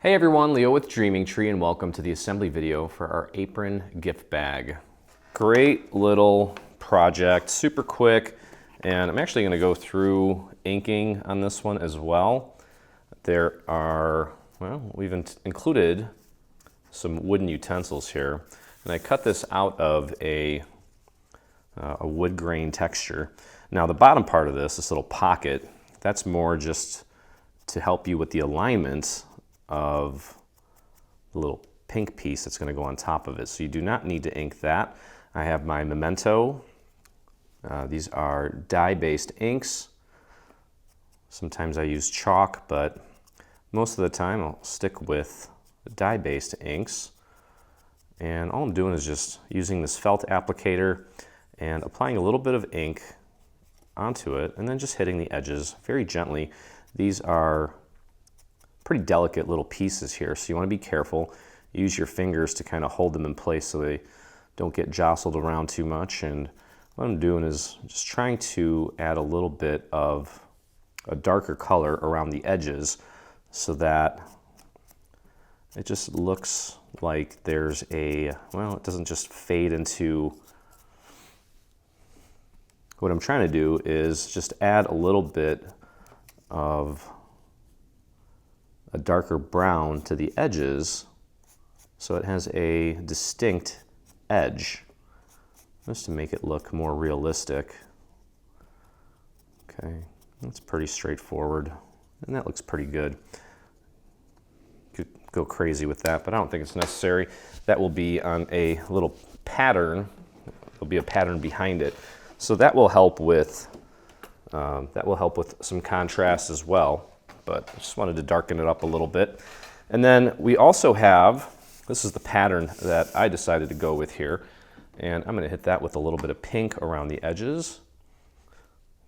Hey everyone, Leo with Dreaming Tree, and welcome to the assembly video for our Apron gift bag. Great little project, super quick, and I'm actually going to go through inking on this one as well. There are, we've included some wooden utensils here, and I cut this out of a wood grain texture. Now the bottom part of this little pocket, that's more just to help you with the alignment of the little pink piece that's going to go on top of it. So you do not need to ink that. I have my Memento. These are dye-based inks. Sometimes I use chalk, but most of the time I'll stick with dye-based inks. And all I'm doing is just using this felt applicator and applying a little bit of ink onto it and then just hitting the edges very gently. These are pretty delicate little pieces here, so you want to be careful. Use your fingers to kind of hold them in place so they don't get jostled around too much. And what I'm doing is just trying to add a little bit of a darker color around the edges so that it just looks like there's a, well, it doesn't just fade into. What I'm trying to do is just add a little bit of a darker brown to the edges so it has a distinct edge, just to make it look more realistic. Okay, that's pretty straightforward, and that looks pretty good. Could go crazy with that, but I don't think it's necessary. That will be on a little pattern. There'll be a pattern behind it, so that will help with some contrast as well. But I just wanted to darken it up a little bit. And then we also have, this is the pattern that I decided to go with here, and I'm going to hit that with a little bit of pink around the edges.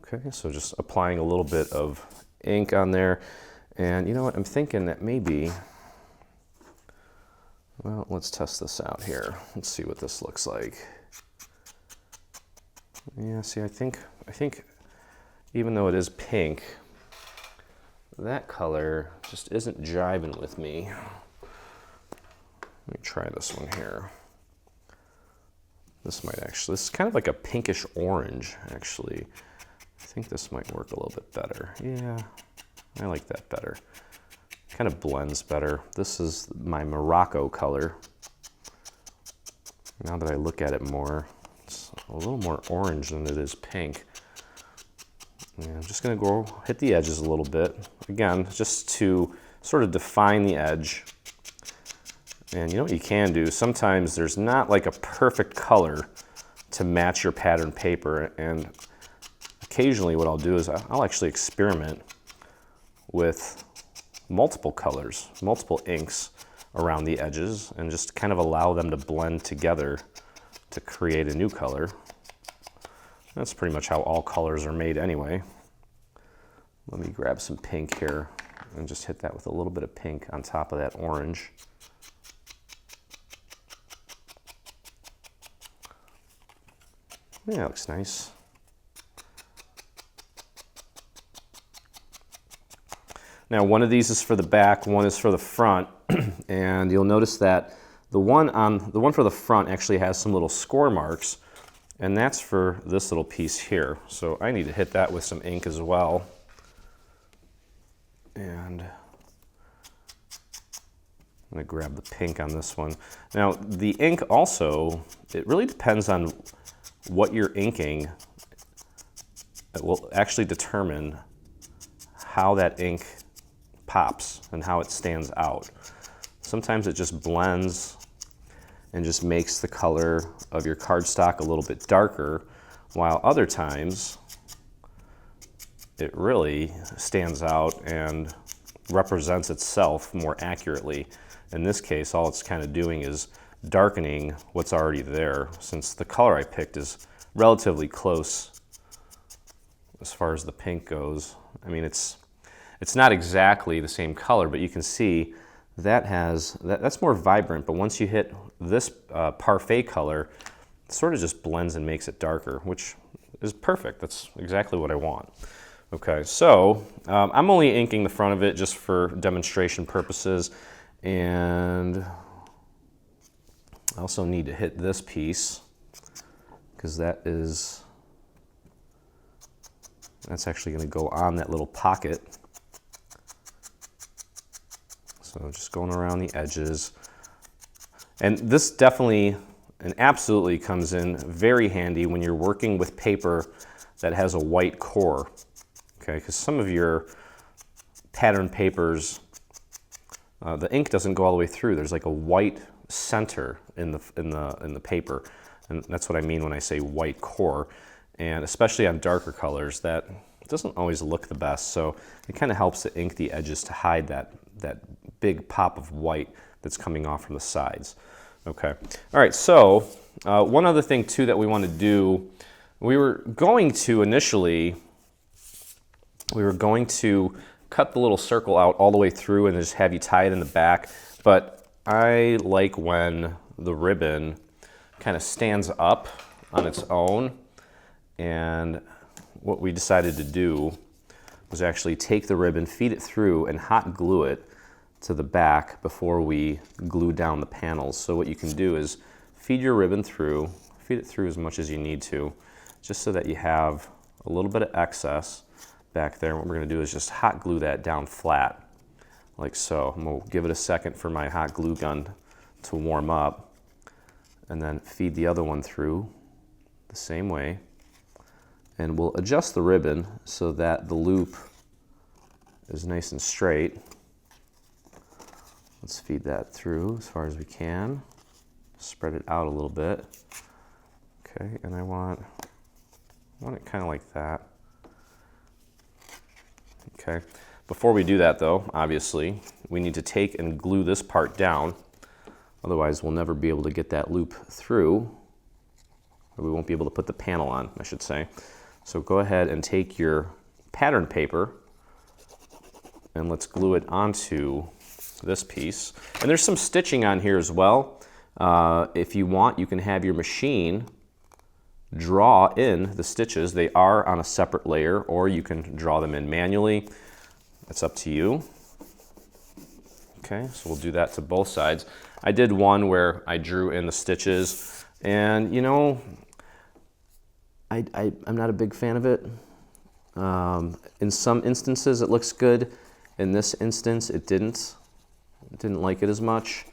Okay, so just applying a little bit of ink on there. And you know what, I'm thinking that maybe, well, let's test this out here. Let's see what this looks like. Yeah, see, I think even though it is pink, that color just isn't jiving with me. Let me try this one here. This is kind of like a pinkish orange, actually. I think this might work a little bit better. Yeah, I like that better. Kind of blends better. This is my Morocco color. Now that I look at it more, it's a little more orange than it is pink. Yeah, I'm just going to go hit the edges a little bit. Again, just to sort of define the edge. And you know what you can do? Sometimes there's not like a perfect color to match your pattern paper. And occasionally what I'll do is I'll actually experiment with multiple colors, multiple inks around the edges, and just kind of allow them to blend together to create a new color. That's pretty much how all colors are made anyway. Let me grab some pink here and just hit that with a little bit of pink on top of that orange. Yeah, that looks nice. Now, one of these is for the back, one is for the front, and you'll notice that the one for the front actually has some little score marks. And that's for this little piece here. So I need to hit that with some ink as well. And I'm going to grab the pink on this one. Now the ink also, it really depends on what you're inking. It will actually determine how that ink pops and how it stands out. Sometimes it just blends and just makes the color of your cardstock a little bit darker, while other times it really stands out and represents itself more accurately. In this case, all it's kind of doing is darkening what's already there, since the color I picked is relatively close as far as the pink goes. I mean, it's not exactly the same color, but you can see that's more vibrant, but once you hit this parfait color, it sort of just blends and makes it darker, which is perfect. That's exactly what I want. Okay, so I'm only inking the front of it just for demonstration purposes, And I also need to hit this piece because that's actually going to go on that little pocket. So just going around the edges. And this definitely and absolutely comes in very handy when you're working with paper that has a white core. Okay, because some of your pattern papers, the ink doesn't go all the way through. There's like a white center in the paper, and that's what I mean when I say white core. And especially on darker colors, that doesn't always look the best. So it kind of helps to ink the edges to hide that big pop of white that's coming off from the sides. Okay. All right. So one other thing too that we want to do, we were going to cut the little circle out all the way through and just have you tie it in the back. But I like when the ribbon kind of stands up on its own. And what we decided to do was actually take the ribbon, feed it through, and hot glue it to the back before we glue down the panels. So what you can do is feed your ribbon through, feed it through as much as you need to, just so that you have a little bit of excess back there. And what we're going to do is just hot glue that down flat, like so. I'm going to give it a second for my hot glue gun to warm up, and then feed the other one through the same way. And we'll adjust the ribbon so that the loop is nice and straight. Let's feed that through as far as we can. Spread it out a little bit. Okay, and I want it kind of like that. Okay, before we do that though, obviously, we need to take and glue this part down. Otherwise, we'll never be able to get that loop through, or we won't be able to put the panel on, I should say. So go ahead and take your pattern paper and let's glue it onto this piece. And there's some stitching on here as well. If you want, you can have your machine draw in the stitches. They are on a separate layer, or you can draw them in manually. It's up to you. Okay, so we'll do that to both sides. I did one where I drew in the stitches, and you know, I'm not a big fan of it. In some instances it looks good. In this instance it didn't like it as much.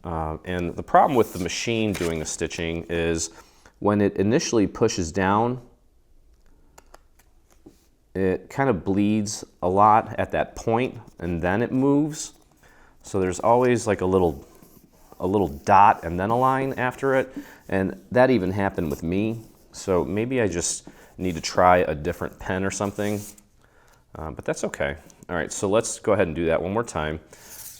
And the problem with the machine doing the stitching is when it initially pushes down, it kind of bleeds a lot at that point, and then it moves. So there's always like a little dot and then a line after it, and that even happened with me. So maybe I just need to try a different pen or something, but that's okay. All right, so let's go ahead and do that one more time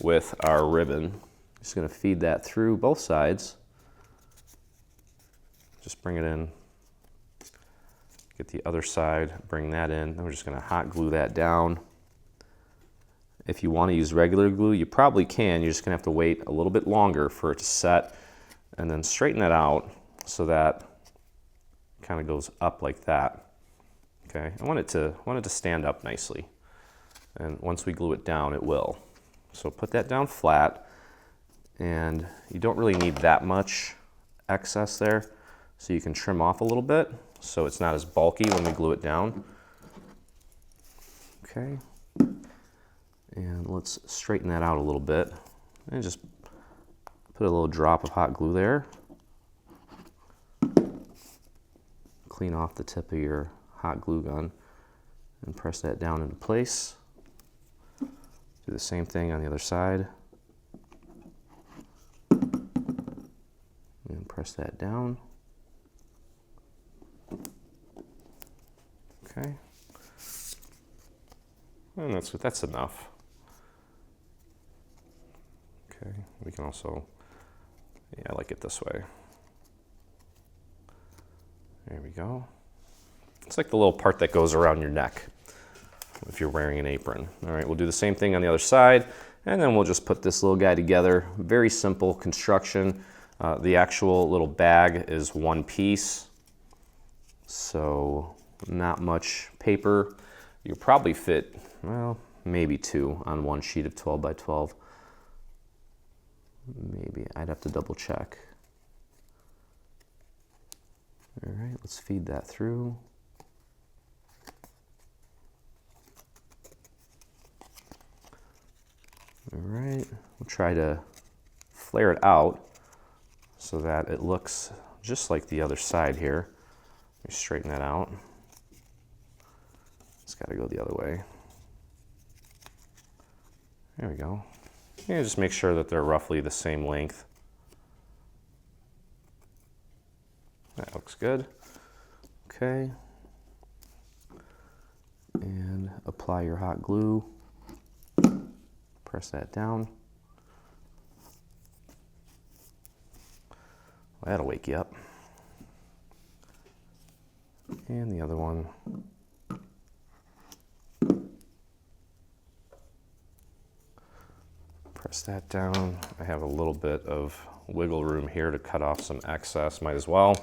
with our ribbon. Just gonna feed that through both sides. Just bring it in, get the other side, bring that in. Then we're just gonna hot glue that down. If you wanna use regular glue, you probably can. You're just gonna have to wait a little bit longer for it to set, and then straighten that out so that kind of goes up like that. Okay, I want it to stand up nicely, and once we glue it down, it will. So put that down flat, and you don't really need that much excess there, so you can trim off a little bit so it's not as bulky when we glue it down. Okay, and let's straighten that out a little bit, and just put a little drop of hot glue there. Clean off the tip of your hot glue gun and press that down into place. Do the same thing on the other side. And press that down. Okay. And that's enough. Okay, we can also, yeah, I like it this way. There we go. It's like the little part that goes around your neck if you're wearing an apron. All right, we'll do the same thing on the other side, and then we'll just put this little guy together. Very simple construction. The actual little bag is one piece, so not much paper. You'll probably fit, well, maybe two on one sheet of 12 by 12. Maybe I'd have to double check. All right, let's feed that through. All right, we'll try to flare it out so that it looks just like the other side here. Let me straighten that out. It's got to go the other way. There we go. Yeah, just make sure that they're roughly the same length. That looks good. Okay. And apply your hot glue. Press that down. Well, that'll wake you up. And the other one. Press that down. I have a little bit of wiggle room here to cut off some excess, might as well.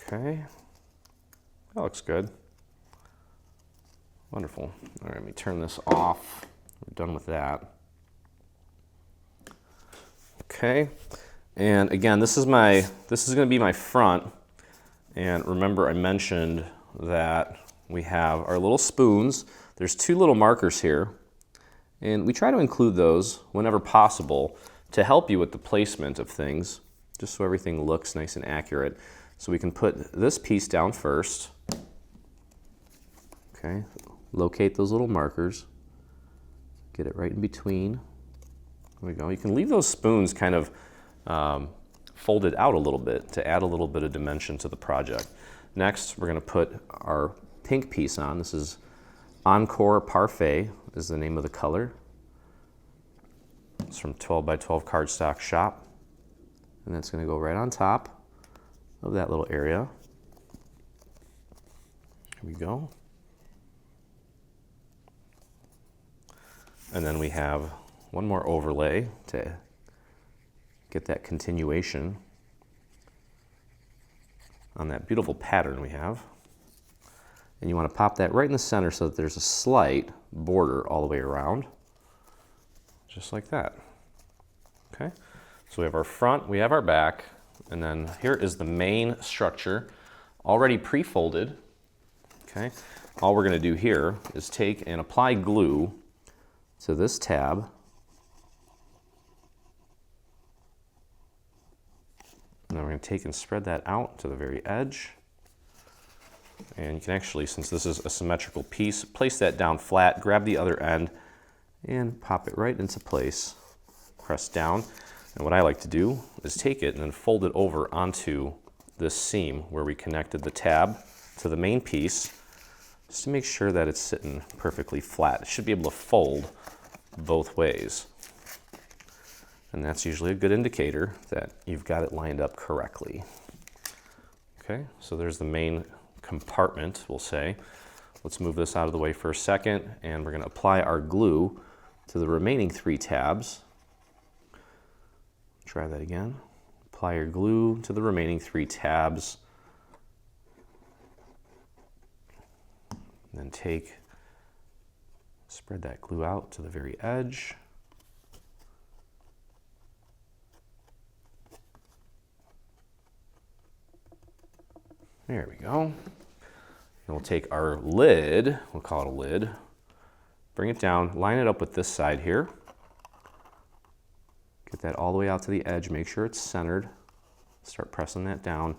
Okay, that looks good. Wonderful. All right, let me turn this off. We're done with that. Okay, and again, this is going to be my front. And remember, I mentioned that we have our little spoons. There's two little markers here. And we try to include those whenever possible to help you with the placement of things, just so everything looks nice and accurate. So we can put this piece down first. Okay, locate those little markers. Get it right in between. There we go. You can leave those spoons kind of folded out a little bit to add a little bit of dimension to the project. Next, we're going to put our pink piece on. This is Encore Parfait is the name of the color. It's from 12 by 12 cardstock shop. And that's going to go right on top of that little area. Here we go. And then we have one more overlay to get that continuation on that beautiful pattern we have. And you want to pop that right in the center so that there's a slight border all the way around, just like that. Okay, so we have our front, we have our back, and then here is the main structure, already pre-folded. Okay, all we're going to do here is take and apply glue to this tab. And then we're going to take and spread that out to the very edge. And you can actually, since this is a symmetrical piece, place that down flat, grab the other end, and pop it right into place. Press down. And what I like to do is take it and then fold it over onto this seam where we connected the tab to the main piece, just to make sure that it's sitting perfectly flat. It should be able to fold both ways. And that's usually a good indicator that you've got it lined up correctly. Okay, so there's the main compartment, we'll say. Let's move this out of the way for a second, and we're going to apply our glue to the remaining three tabs. Try that again. Apply your glue to the remaining three tabs. And then spread that glue out to the very edge. There we go. And we'll take our lid, we'll call it a lid, bring it down, line it up with this side here. Get that all the way out to the edge, make sure it's centered. Start pressing that down.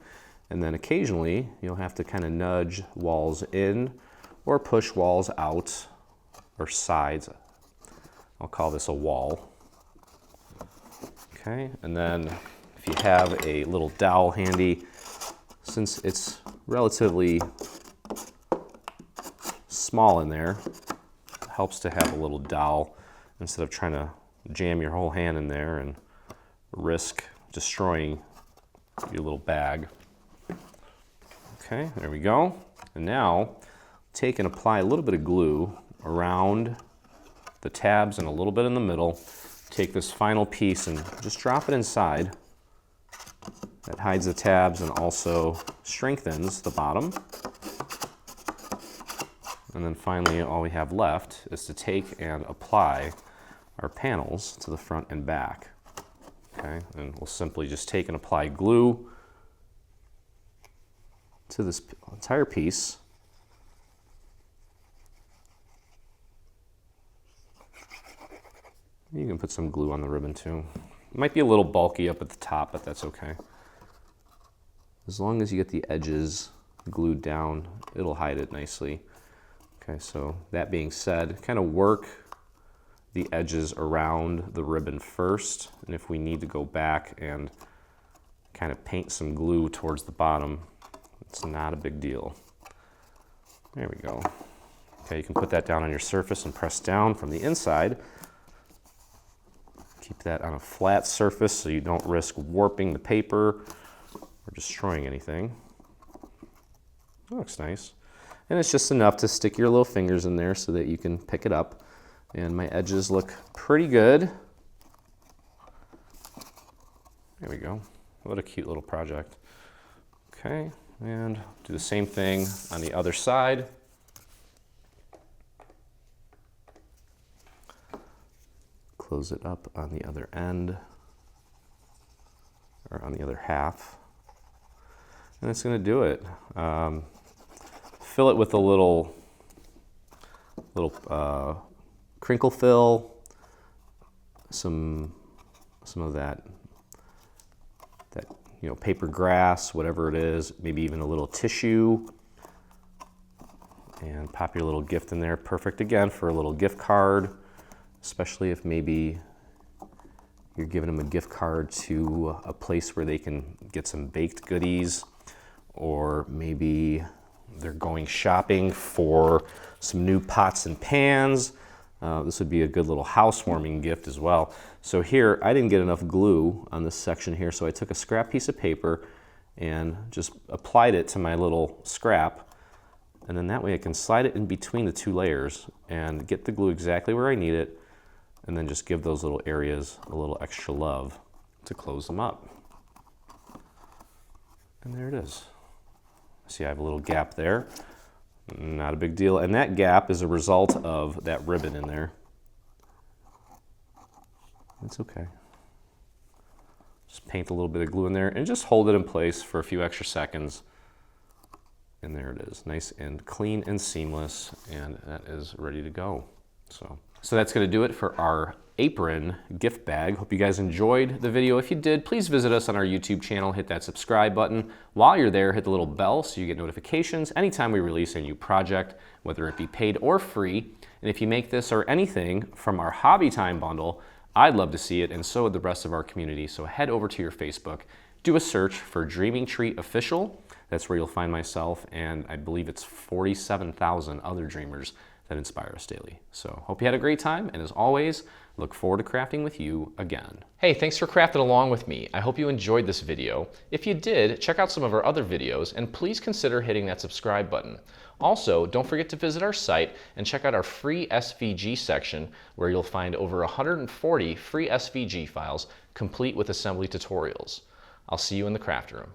And then occasionally you'll have to kind of nudge walls in or push walls out or sides. I'll call this a wall. Okay, and then if you have a little dowel handy, since it's relatively small in there, it helps to have a little dowel instead of trying to jam your whole hand in there and risk destroying your little bag. Okay, there we go. And now take and apply a little bit of glue around the tabs and a little bit in the middle. Take this final piece and just drop it inside. That hides the tabs and also strengthens the bottom. And then finally, all we have left is to take and apply our panels to the front and back. Okay, and we'll simply just take and apply glue to this entire piece. You can put some glue on the ribbon too. It might be a little bulky up at the top, but that's okay. As long as you get the edges glued down, it'll hide it nicely. Okay, so that being said, kind of work the edges around the ribbon first, and if we need to go back and kind of paint some glue towards the bottom, it's not a big deal. There we go. Okay, you can put that down on your surface and press down from the inside. Keep that on a flat surface so you don't risk warping the paper or destroying anything. That looks nice. And it's just enough to stick your little fingers in there so that you can pick it up. And my edges look pretty good. There we go. What a cute little project. Okay, and do the same thing on the other side. Close it up on the other end, or on the other half. And that's going to do it. Fill it with a little crinkle fill, some of that paper grass, whatever it is, maybe even a little tissue, and pop your little gift in there. Perfect again for a little gift card, especially if maybe you're giving them a gift card to a place where they can get some baked goodies, or maybe they're going shopping for some new pots and pans. This would be a good little housewarming gift as well. So here, I didn't get enough glue on this section here, so I took a scrap piece of paper and just applied it to my little scrap. And then that way I can slide it in between the two layers and get the glue exactly where I need it, and then just give those little areas a little extra love to close them up. And there it is. See, I have a little gap there. Not a big deal. And that gap is a result of that ribbon in there. It's okay. Just paint a little bit of glue in there and just hold it in place for a few extra seconds. And there it is. Nice and clean and seamless. And that is ready to go. So that's going to do it for our Apron gift bag. Hope you guys enjoyed the video. If you did, please visit us on our YouTube channel, hit that subscribe button. While you're there, hit the little bell so you get notifications anytime we release a new project, whether it be paid or free. And if you make this or anything from our Hobby Time bundle, I'd love to see it, and so would the rest of our community. So head over to your Facebook, do a search for Dreaming Tree Official. That's where you'll find myself, and I believe it's 47,000 other dreamers that inspire us daily. So hope you had a great time, and as always, look forward to crafting with you again. Hey, thanks for crafting along with me. I hope you enjoyed this video. If you did, check out some of our other videos, and please consider hitting that subscribe button. Also, don't forget to visit our site and check out our free SVG section, where you'll find over 140 free SVG files complete with assembly tutorials. I'll see you in the craft room.